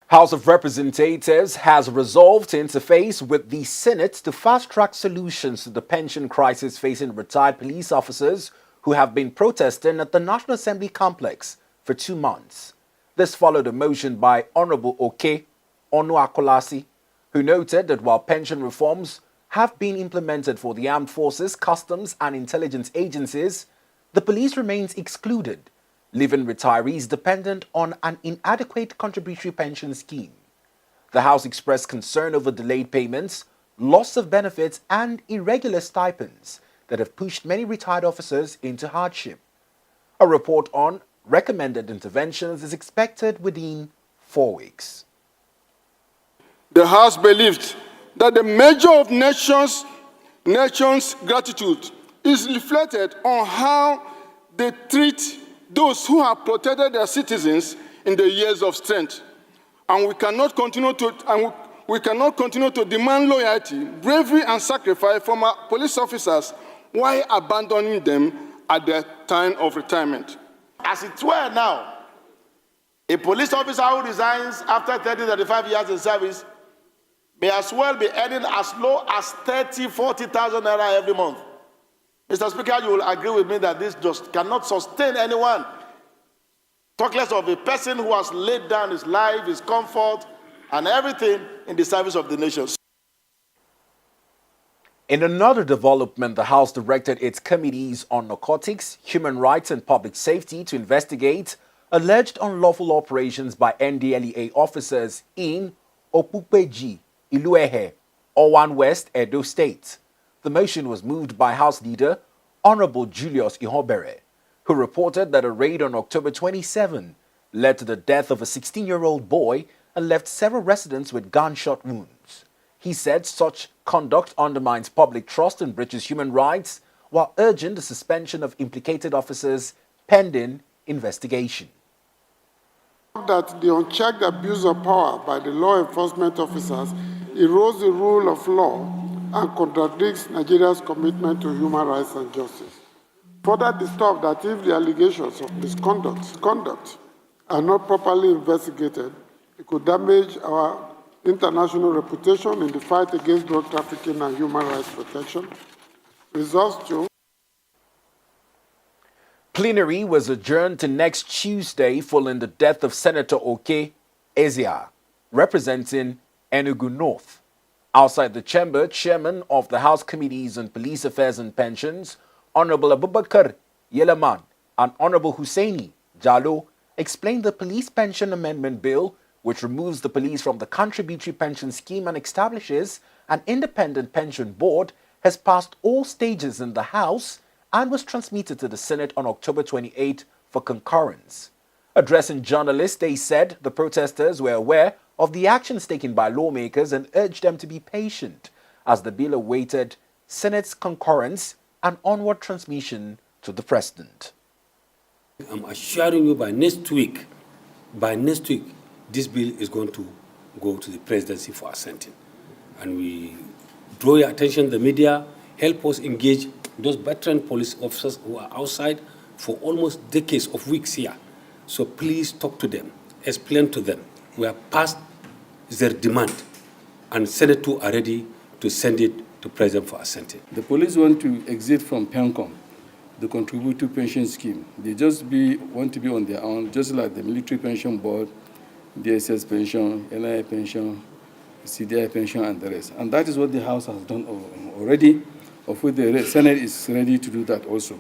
House of Representatives has resolved to interface with the Senate to fast-track solutions to the pension crisis facing retired police officers who have been protesting at the National Assembly complex for 2 months. This followed a motion by Honorable Oke Onuakolasi, who noted that while pension reforms have been implemented for the armed forces, customs and intelligence agencies, the police remains excluded, leaving retirees dependent on an inadequate contributory pension scheme. The House expressed concern over delayed payments, loss of benefits, and irregular stipends that have pushed many retired officers into hardship. A report on recommended interventions is expected within 4 weeks. The House believes that the measure of nation's gratitude is reflected on how they treat those who have protected their citizens in the years of strength. And we cannot continue to demand loyalty, bravery, and sacrifice from our police officers while abandoning them at their time of retirement. As it were now, a police officer who resigns after 35 years in service may as well be earning as low as 40,000 naira every month. Mr. Speaker, you will agree with me that this just cannot sustain anyone. Talk less of a person who has laid down his life, his comfort, and everything in the service of the nation. In another development, the House directed its committees on narcotics, human rights, and public safety to investigate alleged unlawful operations by NDLEA officers in Opupeji, Iluehe, Owan West, Edo State. The motion was moved by House Leader Honorable Julius Ihobere, who reported that a raid on October 27 led to the death of a 16-year-old boy and left several residents with gunshot wounds. He said such conduct undermines public trust and breaches human rights, while urging the suspension of implicated officers pending investigation. That the unchecked abuse of power by the law enforcement officers erodes the rule of law and contradicts Nigeria's commitment to human rights and justice. Further disturbed that if the allegations of misconduct are not properly investigated, it could damage our international reputation in the fight against drug trafficking and human rights protection. Results to Plenary was adjourned to next Tuesday following the death of Senator Oke Ezia, representing Enugu North. Outside the chamber, Chairman of the House Committees on Police Affairs and Pensions, Honorable Abubakar Yelaman and Honorable Hussaini Jalo explained the Police Pension Amendment Bill, which removes the police from the contributory pension scheme and establishes an independent pension board, has passed all stages in the House and was transmitted to the Senate on October 28 for concurrence. Addressing journalists, they said the protesters were aware of the actions taken by lawmakers and urged them to be patient as the bill awaited Senate's concurrence and onward transmission to the President. I'm assuring you by next week, this bill is going to go to the presidency for assenting. And we draw your attention, the media, help us engage those veteran police officers who are outside for almost decades of weeks here. So please talk to them, explain to them. We have passed their demand, and Senate too are ready to send it to President for assenting. The police want to exit from PENCOM, the contributory pension scheme. They just want to be on their own, just like the military pension board, DSS pension, NIA pension, CDI pension, and the rest. And that is what the House has done already, of which the Senate is ready to do that also.